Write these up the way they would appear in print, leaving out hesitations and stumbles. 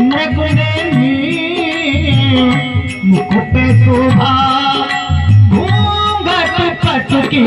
नगनी मुख पे शोभा घूंघट पटकी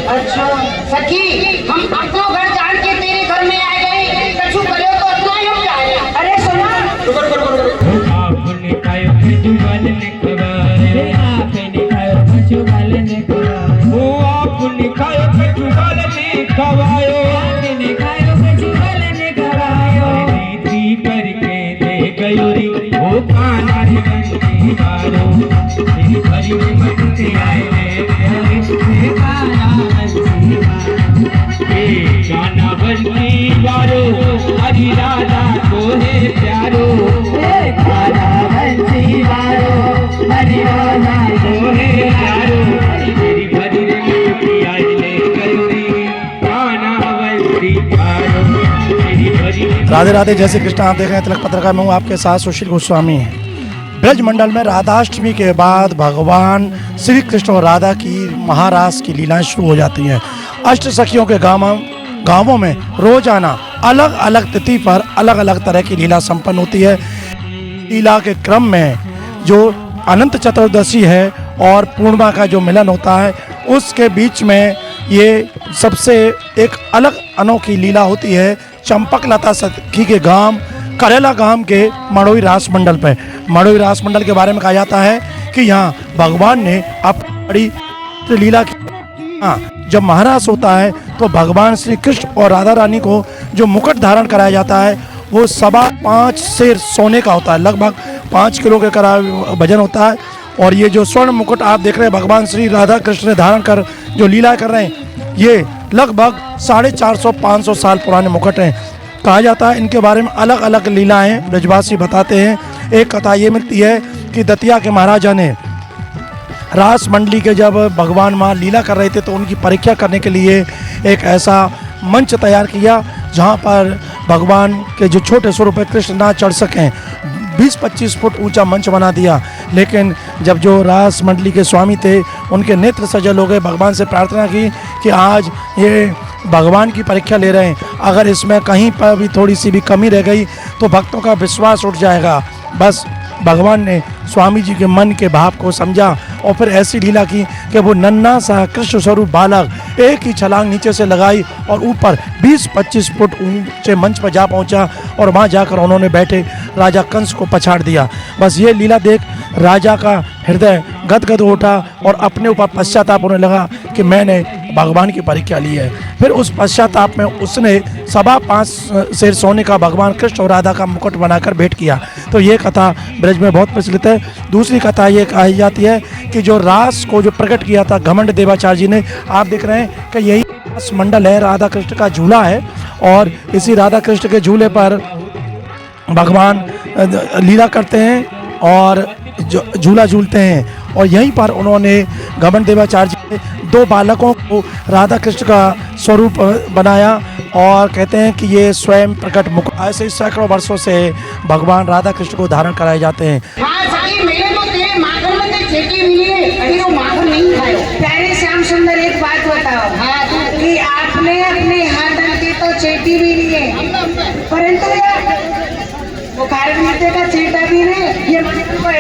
अच्छा सखी, हम अपनो घर जान के तेरे घर में आ गए, कछु करो तो अपना ही हम जाए। अरे सुना, आपने खायो खजुगल ने खवाए, आपने खायो खजुगल ने खवाए, ओ आपने खायो खजुगल ने खवाए, आपने खायो खजुगल ने खवाए, रीति करके दे गयो री ओ काना रे बंसी मारो, तेरी भरी में मटके आए रे काना गाना बंसी वारो हरी राधा को है प्यारो, गाना बंसी वारो हरी राधा को है प्यारो, तेरी भरी रे आई ले गयोरी गाना बंसी वारो तेरी भरी। राधे राधे, जय श्री कृष्ण। आप देख रहे हैं तिलक पत्रिका में हूँ आपके साथ सुशील गोस्वामी। ब्रज मंडल में राधाष्टमी के बाद भगवान श्री कृष्ण और राधा की महारास की लीलाएं शुरू हो जाती हैं। अष्ट सखियों के गांवों में रोजाना अलग अलग तिथि पर अलग अलग तरह की लीला संपन्न होती है। लीला के क्रम में जो अनंत चतुर्दशी है और पूर्णिमा का जो मिलन होता है, उसके बीच में ये सबसे एक अलग अनोखी लीला होती है चंपक लता सखी के गांव करेला गांव के मड़ोई रास मंडल पे। मड़ोई रास मंडल के बारे में कहा जाता है कि यहाँ भगवान ने अपनी बड़ी लीला की। जब महारास होता है तो भगवान श्री कृष्ण और राधा रानी को जो मुकुट धारण कराया जाता है वो 5.25 सेर सोने का होता है, लगभग 5 किलो के करीब वजन होता है। और ये जो स्वर्ण मुकुट आप देख रहे हैं भगवान श्री राधा कृष्ण ने धारण कर जो लीला कर रहे हैं, ये लगभग 450-500 साल पुराने मुकुट हैं। कहा जाता है इनके बारे में अलग अलग लीलाएं ब्रजवासी बताते हैं। एक कथा ये मिलती है कि दतिया के महाराजा ने रास मंडली के जब भगवान माँ लीला कर रहे थे तो उनकी परीक्षा करने के लिए एक ऐसा मंच तैयार किया जहाँ पर भगवान के जो छोटे स्वरूप है कृष्ण ना चढ़ सकें। 20-25 फुट ऊंचा मंच बना दिया, लेकिन जब जो रास मंडली के स्वामी थे उनके नेत्र सजल हो गए। भगवान से प्रार्थना की कि आज ये भगवान की परीक्षा ले रहे हैं, अगर इसमें कहीं पर भी थोड़ी सी भी कमी रह गई तो भक्तों का विश्वास उठ जाएगा। बस भगवान ने स्वामी जी के मन के भाव को समझा और फिर ऐसी लीला की कि वो नन्हा सा कृष्ण स्वरूप बालक एक ही छलांग नीचे से लगाई और ऊपर 20-25 फुट ऊंचे मंच पर जा पहुंचा और वहां जाकर उन्होंने बैठे राजा कंस को पछाड़ दिया। बस ये लीला देख राजा का हृदय गदगद उठा और अपने ऊपर पश्चाताप होने लगा कि मैंने भगवान की परीक्षा ली है। फिर उस पश्चाताप में उसने 5.25 सेर सोने का भगवान कृष्ण और राधा का मुकुट बनाकर भेंट किया। तो ये कथा ब्रज में बहुत प्रचलित है। दूसरी कथा ये कही जाती है कि जो रास को जो प्रकट किया था घमंड देवाचार्य जी ने, आप देख रहे हैं कि यही रास मंडल है, राधा कृष्ण का झूला है और इसी राधा कृष्ण के झूले पर भगवान लीला करते हैं और झूला झूलते हैं। और यहीं पर उन्होंने घमंड देवाचार्य जी ने 2 बालकों को राधा कृष्ण का स्वरूप बनाया और कहते हैं कि ये स्वयं प्रकट मुकुट। ऐसे ही सैकड़ों वर्षों से भगवान राधा कृष्ण को धारण कराए जाते हैं। प्यारे श्याम सुंदर, एक बात बताओ कि आपने अपने हाथ रखे तो चेटी भी नहीं है, परंतु का चेटा भी नहीं, ये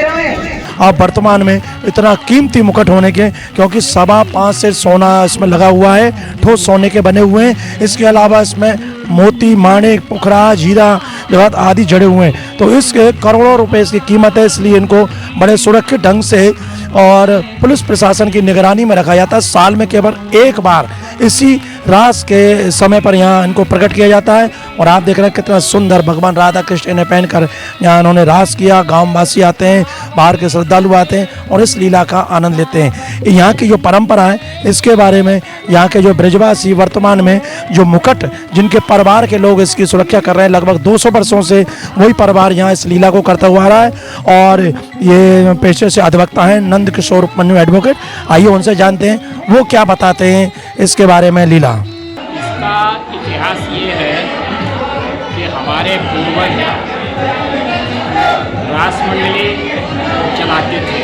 है। अब वर्तमान में इतना कीमती मुकुट होने के क्योंकि 5.25 सेर सोना इसमें लगा हुआ है, ठोस सोने के बने हुए हैं। इसके अलावा इसमें मोती, माणिक, पुखराज, हीरा जवाहरात आदि जड़े हुए हैं। तो इसके करोड़ों रुपए इसकी कीमत है, इसलिए इनको बड़े सुरक्षित ढंग से और पुलिस प्रशासन की निगरानी में रखा जाता है। साल में केवल एक बार इसी रास के समय पर यहाँ इनको प्रकट किया जाता है। और आप देख रहे हैं कितना सुंदर भगवान राधा कृष्ण इन्हें पहनकर यहाँ उन्होंने रास किया। गाँववासी आते हैं, बाहर के श्रद्धालु आते हैं और इस लीला का आनंद लेते हैं। यहाँ की जो परंपरा है इसके बारे में यहाँ के जो ब्रजवासी वर्तमान में जो मुकुट जिनके परिवार के लोग इसकी सुरक्षा कर रहे हैं, लगभग 200 वर्षों से वही परिवार यहाँ इस लीला को करता हुआ आ रहा है। और ये पेशे से अधिवक्ता हैं नंद किशोर उपमन्यु एडवोकेट। आइए उनसे जानते हैं वो क्या बताते हैं इसके बारे में। लीला इसका इतिहास ये है कि हमारे पूर्वज रास मंडली चलाते थे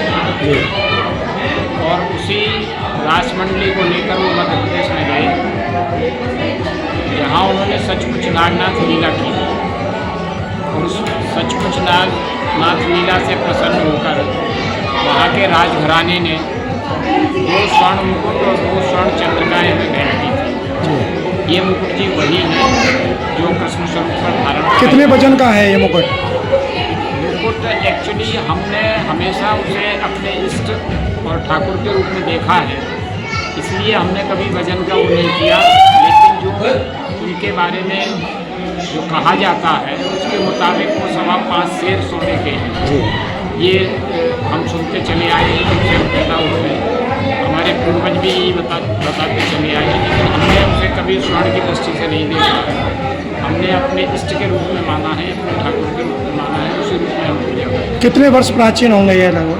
और उसी रास मंडली को लेकर वो मध्य प्रदेश में गए, जहाँ उन्होंने सचमुच नागनाथ लीला की और उस सचमुच नागनाथ लीला से प्रसन्न होकर वहाँ के राजघराने ने 2 स्वर्ण मुकुट और 2 स्वर्ण चंद्रिकाएँ हमें भेंट की थी। ये मुकुट जी वही है जो कृष्ण स्वरूप पर धारण कितने वजन का है ये मुकुट? मुकुट एक्चुअली हमने हमेशा उसे अपने इष्ट और ठाकुर के रूप में देखा है, इसलिए हमने कभी वजन का वो नहीं किया। लेकिन जो उनके बारे में जो कहा जाता है उसके मुताबिक वो 5.25 सेर सोने के हैं। ये हम सुनते चले आए हैं जब से पैदा हुए, हमारे पूर्वज भी यही बताते चले आए हैं। लेकिन हमने उसे कभी स्वर्ण की दृष्टि से नहीं देखा, हमने अपने इष्ट के रूप में माना है, अपने ठाकुर के रूप में माना है, उसी रूप में हम पूजा करते हैं। कितने वर्ष प्राचीन होंगे ये लगभग?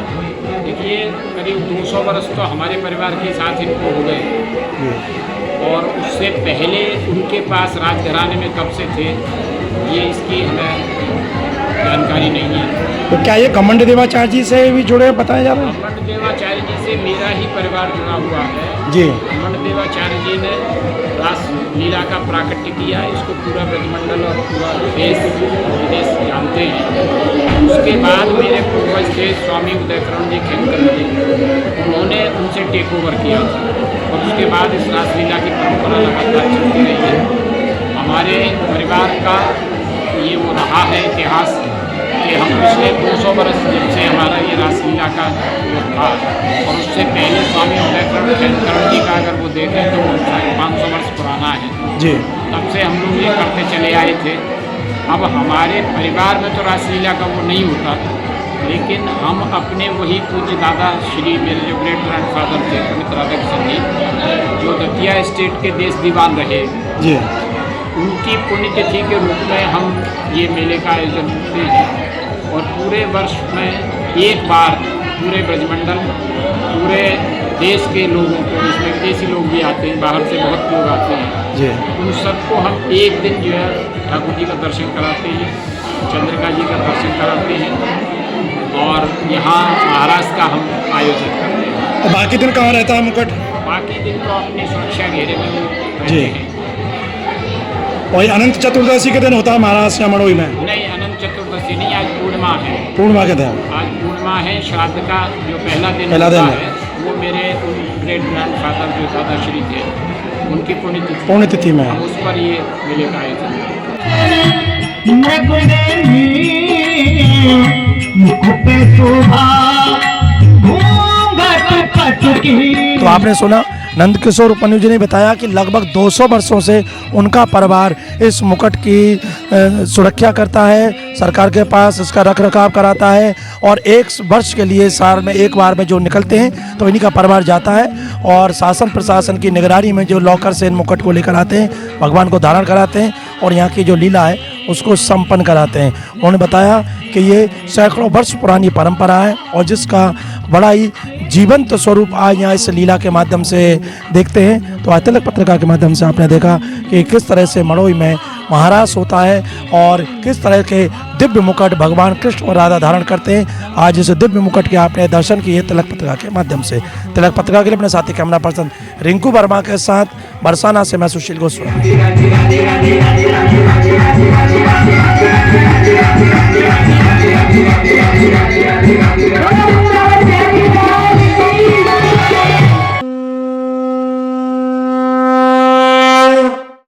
देखिए करीब 200 वर्ष तो हमारे परिवार के साथ इनको हो गए और उससे पहले उनके पास राजघराने में कब से थे ये इसकी हमें जानकारी नहीं है। तो क्या ये घमंड देवाचार्य जी से भी जुड़े बताया जा रहा है? घमंड देवाचार्य जी से मेरा ही परिवार जुड़ा हुआ है जी। घमंड देवाचार्य जी ने रास लीला का प्राकट्य किया, इसको पूरा ब्रजमंडल और पूरा देश विदेश जानते हैं। उसके बाद मेरे पूर्वज थे स्वामी उदयकरण जी खेमकर जी, उन्होंने उनसे टेक ओवर किया और उसके बाद इस रास लीला की परंपरा लगातार चलती रही है। हमारे परिवार का ये वो रहा है इतिहास कि हम पिछले 200 वर्ष जब से हमारा ये रासलीला का वो था और उससे पहले स्वामी उदयकरण जी का अगर वो देखें तो 500 वर्ष पुराना है जी। तब से हम लोग ये करते चले आए थे। अब हमारे परिवार में तो रासलीला का वो नहीं होता, लेकिन हम अपने वही पूज्य दादा श्री मेरे जो ग्रेट ग्रैंडफादर थे पंडित राधा किशन जी, जो दतिया स्टेट के देश दीवान रहे जी, उनकी पुण्यतिथि के रूप में हम ये मेले का आयोजन करते हैं और पूरे वर्ष में एक बार पूरे ब्रजमंडल पूरे देश के लोगों को, इसमें विदेशी लोग भी आते हैं, बाहर से बहुत लोग आते हैं जी। उन सबको हम एक दिन जो है ठाकुर जी का दर्शन कराते हैं, चंद्रिका जी का दर्शन कराते हैं और यहाँ महाराज का हम आयोजन करते हैं। तो बाकी दिन कहाँ रहता है मुकुट? बाकी दिन तो अपनी सुरक्षा घेरे में रहते जी। हैं। और अनंत चतुर्दशी के दिन होता है महाराज या मड़ोई में? नहीं, अनंत चतुर्दशी नहीं, आज पूर्णिमा है। पूर्णिमा के दिन? आज पूर्णिमा है। श्राद्ध का जो पहला दिन है वो मेरे उन ग्रेट ग्रैंडफादर जो दादाश्री थे उनकी पुण्यतिथि में हम उस पर ये मेले का आयोजन तो आपने सुना नंद किशोर उपमन्यु जी ने बताया कि लगभग 200 वर्षों से उनका परिवार इस मुकुट की सुरक्षा करता है, सरकार के पास इसका रख रखाव कराता है और 1 वर्ष के लिए साल में एक बार में जो निकलते हैं तो इन्हीं का परिवार जाता है और शासन प्रशासन की निगरानी में जो लॉकर से इन मुकुट को लेकर आते हैं, भगवान को धारण कराते हैं और यहाँ की जो लीला है उसको संपन्न कराते हैं। उन्होंने बताया कि ये सैकड़ों वर्ष पुरानी परंपरा है और जिसका बड़ा ही जीवंत स्वरूप आज यहाँ इस लीला के माध्यम से देखते हैं। तो आज तिलक पत्रिका के माध्यम से आपने देखा कि किस तरह से मड़ोई में महारास होता है और किस तरह के दिव्य मुकुट भगवान कृष्ण और राधा धारण करते हैं। आज इस दिव्य मुकुट के आपने दर्शन किए तिलक पत्रिका के माध्यम से। तिलक पत्रिका के लिए अपने साथी कैमरा पर्सन रिंकू वर्मा के साथ बरसाना से मैं सुशील गोस्वामी।